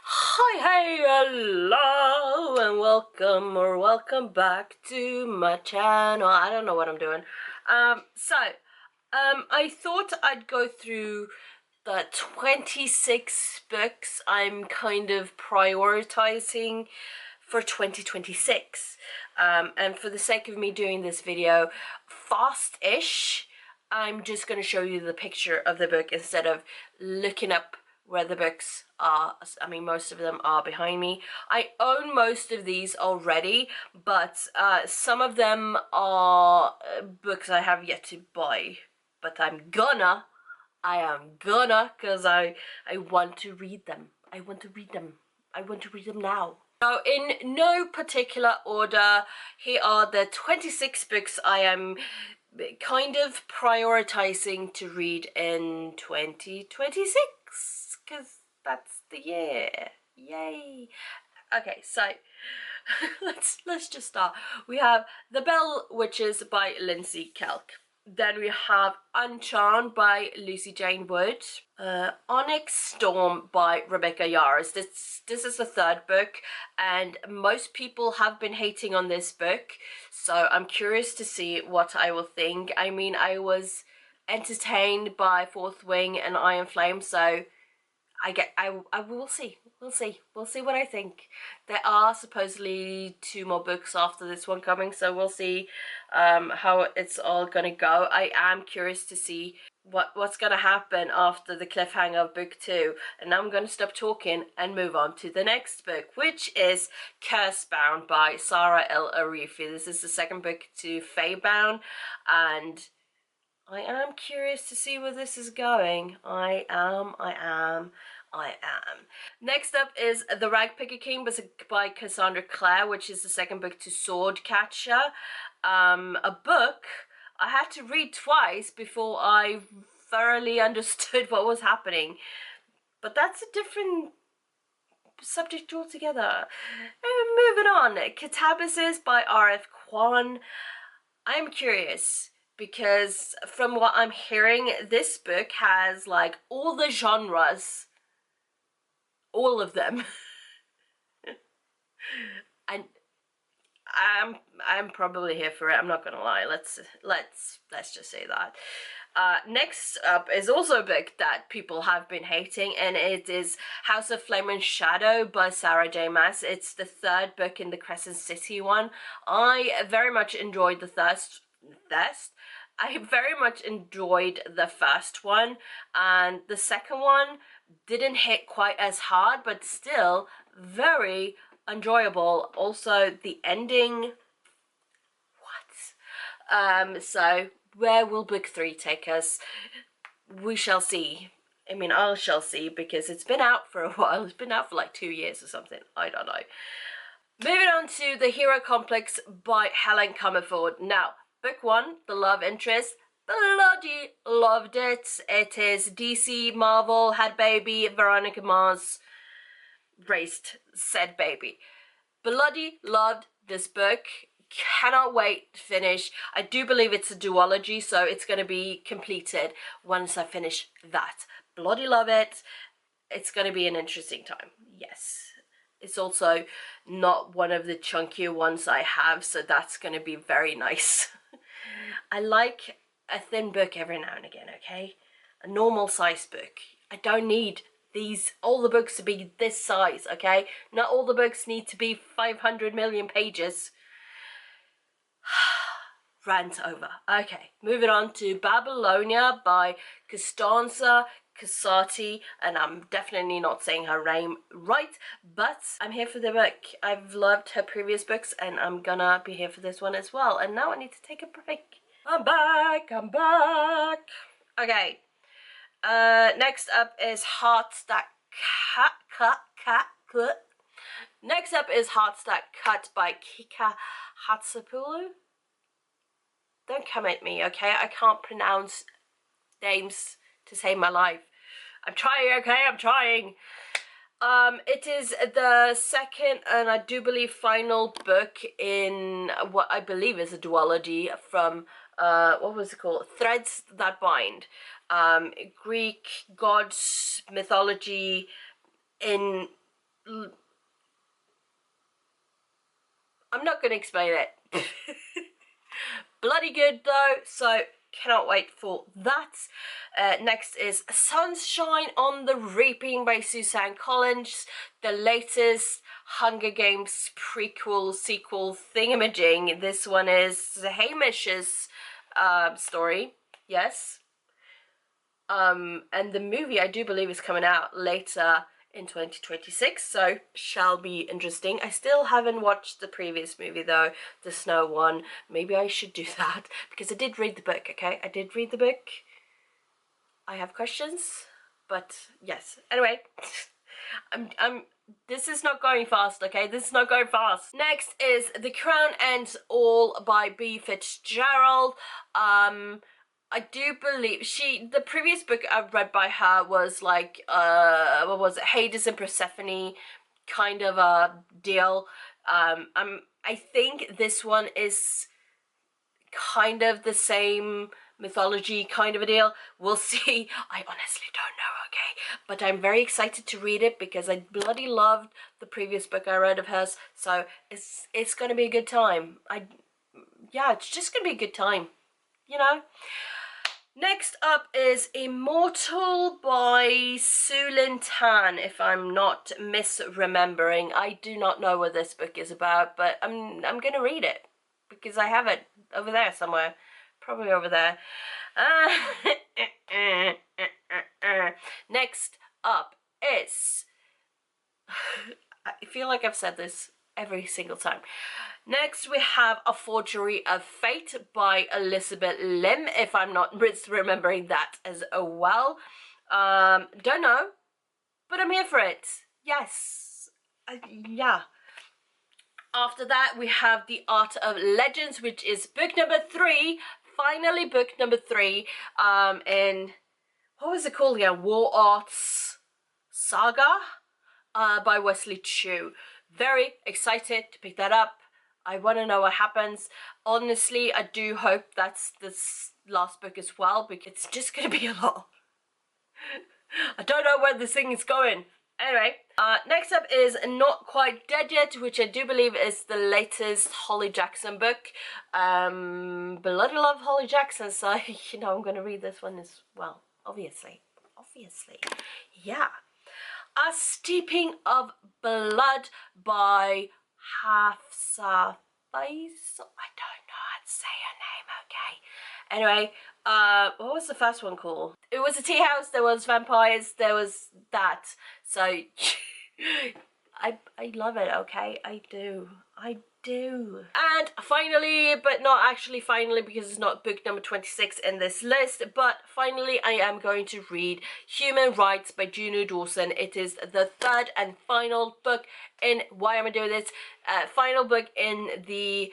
Hey, hello, and welcome back to my channel. I don't know what I'm doing. I thought I'd go through the 26 books I'm kind of prioritizing for 2026. And for the sake of me doing this video fast-ish, I'm just going to show you the picture of the book instead of looking up where the books are. I mean, most of them are behind me. I own most of these already, but some of them are books I have yet to buy. But I am gonna, because I want to read them. I want to read them now. So in no particular order, here are the 26 books I am kind of prioritizing to read in 2026, because that's the year. Yay. Okay, so let's just start. We have The Bell Witches by Lindsey Kelk. Then we have Uncharmed by Lucy Jane Wood. Onyx Storm by Rebecca Yarros. This is the third book, and most people have been hating on this book, so I'm curious to see what I will think. I mean, I was entertained by Fourth Wing and Iron Flame, so we'll see. We'll see what I think. There are supposedly 2 more books after this one coming, so we'll see how it's all gonna go. I am curious to see what's gonna happen after the cliffhanger of book 2. And now I'm gonna stop talking and move on to the next book, which is Cursebound by Saara El-Arifi. This is the second book to Faithbound, and I am curious to see where this is going. I am. Next up is The Ragpicker King by Cassandra Clare, which is the second book to Swordcatcher. A book I had to read twice before I thoroughly understood what was happening. But that's a different subject altogether. Moving on. Katabasis by R.F. Kuang. I'm curious, because from what I'm hearing, this book has like all the genres, all of them. And I'm probably here for it. I'm not gonna lie. Let's just say that. Next up is also a book that people have been hating, and it is House of Flame and Shadow by Sarah J. Maas. It's the third book in the Crescent City one. I very much enjoyed the I very much enjoyed the first one, and the second one didn't hit quite as hard, but still very enjoyable. Also, the ending, so where will book 3 take us? We shall see. I mean, I shall see, because it's been out for a while. It's been out for like 2 years or something. I don't know. Moving on to The Hero Complex by Helen Comerford. Now, book 1, The Love Interest. Bloody loved it. It is DC, Marvel, had baby, Veronica Mars raised said baby. Bloody loved this book. Cannot wait to finish. I do believe it's a duology, so it's going to be completed once I finish that. Bloody love it. It's going to be an interesting time. Yes. It's also not one of the chunkier ones I have, so that's going to be very nice. I like a thin book every now and again, okay? A normal size book. I don't need all the books to be this size, okay? Not all the books need to be 500 million pages. Rant over. Okay, moving on to Babylonia by Costanza, Casati, and I'm definitely not saying her name right, but I'm here for the book. I've loved her previous books, and I'm gonna be here for this one as well. And now I need to take a break. I'm back. Okay. Next up is Hearts That Cut. Next up is Hearts That Cut by Kika Hatzopoulou. Don't come at me, okay? I can't pronounce names to save my life. I'm trying, okay? I'm trying. It is the second and I do believe final book in what I believe is a duology from what was it called? Threads That Bind. Greek gods mythology in not gonna explain it. Bloody good though, so cannot wait for that. Next is Sunshine on the Reaping by Suzanne Collins, the latest Hunger Games prequel, sequel thingamajig. This one is Hamish's story, yes. And the movie I do believe is coming out later in 2026, so shall be interesting. I still haven't watched the previous movie though, the Snow one. Maybe I should do that, because I did read the book, okay? I did read the book. I have questions, but yes. Anyway, this is not going fast, okay? This is not going fast. Next is The Crown Ends All by Bea Fitzgerald. I do believe the previous book I've read by her was like, what was it, Hades and Persephone kind of a deal. I think this one is kind of the same mythology kind of a deal. We'll see. I honestly don't know, okay? But I'm very excited to read it because I bloody loved the previous book I read of hers. So it's gonna be a good time. Yeah, it's just gonna be a good time, you know? Next up is Immortal by Sue Lynn Tan, if I'm not misremembering. I do not know what this book is about, but I'm gonna read it because I have it over there somewhere, probably over there. Next up is I feel like I've said this every single time. Next we have A Forgery of Fate by Elizabeth Limm, if I'm not misremembering that as well. Don't know, but I'm here for it. Yes. Yeah. After that we have The Art of Legends, which is book number 3. Finally book number 3. In, what was it called again? War Arts Saga? By Wesley Chu. Very excited to pick that up. I want to know what happens. Honestly, I do hope that's this last book as well, because it's just going to be a lot. I don't know where this thing is going. Anyway, next up is Not Quite Dead Yet, which I do believe is the latest Holly Jackson book. Bloody love Holly Jackson, so, you know, I'm going to read this one as well, obviously. Obviously. Yeah. A Steeping of Blood by Hafsah. Faizal. I don't know how to say her name, okay? Anyway, what was the first one called? It was a tea house, there was vampires, there was that. So, I love it, okay? I do. And finally, but not actually finally, because it's not book number 26 in this list, but finally I am going to read Human Rites by Juno Dawson. It is the third and final book in, why am I doing this? Final book in the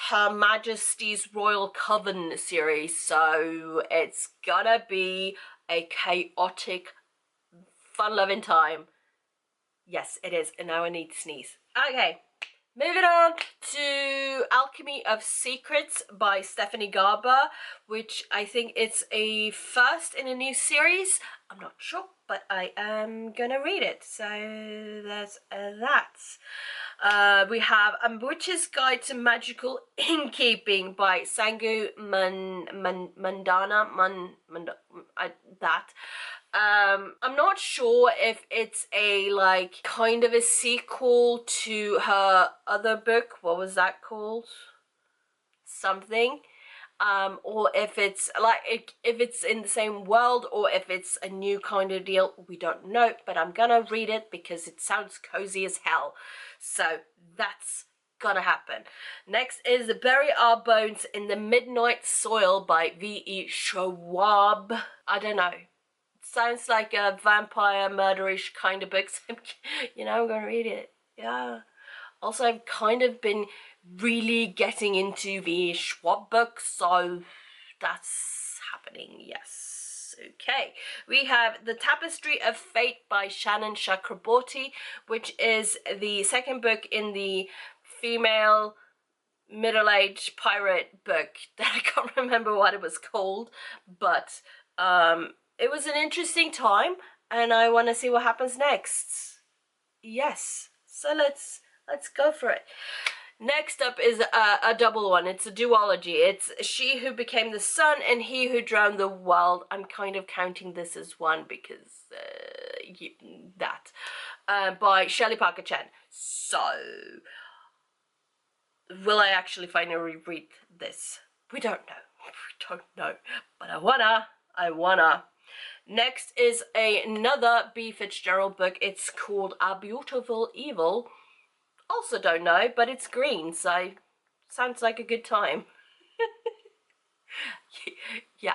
Her Majesty's Royal Coven series, so it's gonna be a chaotic, fun-loving time. Yes, it is, and now I need to sneeze. Okay. Moving on to Alchemy of Secrets by Stephanie Garber, which I think it's a first in a new series. I'm not sure, but I am gonna read it. So there's that. We have A Witch's Guide to Magical Innkeeping by Sangu Mandana. I'm not sure if it's a like kind of a sequel to her other book. What was that called? Something. Or if it's like if it's in the same world, or if it's a new kind of deal. We don't know, but I'm gonna read it because it sounds cozy as hell. So that's gonna happen. Next is Bury Our Bones in the Midnight Soil by V.E. Schwab. I don't know. Sounds like a vampire murderish kind of book. You know, I'm gonna read it. Yeah. Also, I've kind of been really getting into the Schwab books, so that's happening. Yes. Okay. We have The Tapestry of Fate by Shannon Chakraborty, which is the second book in the female middle-aged pirate book that I can't remember what it was called, but it was an interesting time, and I want to see what happens next. Yes, so let's go for it. Next up is a double one. It's a duology. It's She Who Became the Sun and He Who Drowned the World. I'm kind of counting this as one because by Shelley Parker Chan. So, will I actually finally read this? We don't know. We don't know. But I wanna. Next is another Bea Fitzgerald book. It's called A Beautiful Evil. Also don't know, but it's green, so sounds like a good time. Yeah,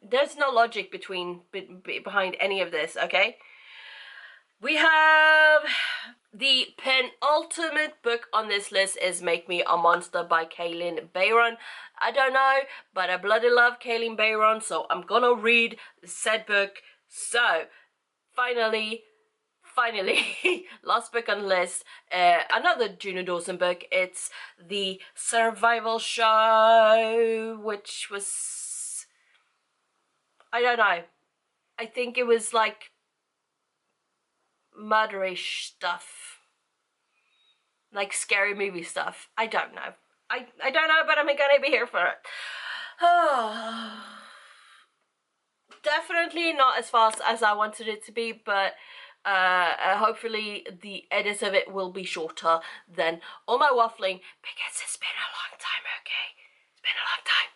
there's no logic behind any of this, okay? We have the penultimate book on this list is Make Me a Monster by Kalynn Bayron. I don't know, but I bloody love Kalynn Bayron, so I'm gonna read said book. So, finally, last book on the list, another Juno Dawson book. It's The Survival Show, which was, I don't know, I think it was like murderish stuff, like scary movie stuff. I don't know. I don't know, but I'm gonna be here for it. Definitely not as fast as I wanted it to be, but hopefully the edit of it will be shorter than all my waffling, because it's been a long time, okay? It's been a long time.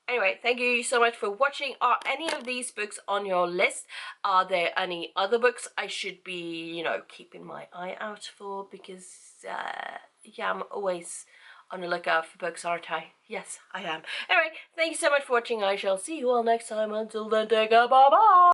Anyway, thank you so much for watching. Are any of these books on your list? Are there any other books I should be, you know, keeping my eye out for? Because, yeah, I'm always on the lookout for books, aren't I? Yes, I am. Anyway, thank you so much for watching. I shall see you all next time. Until then, take care. Bye-bye.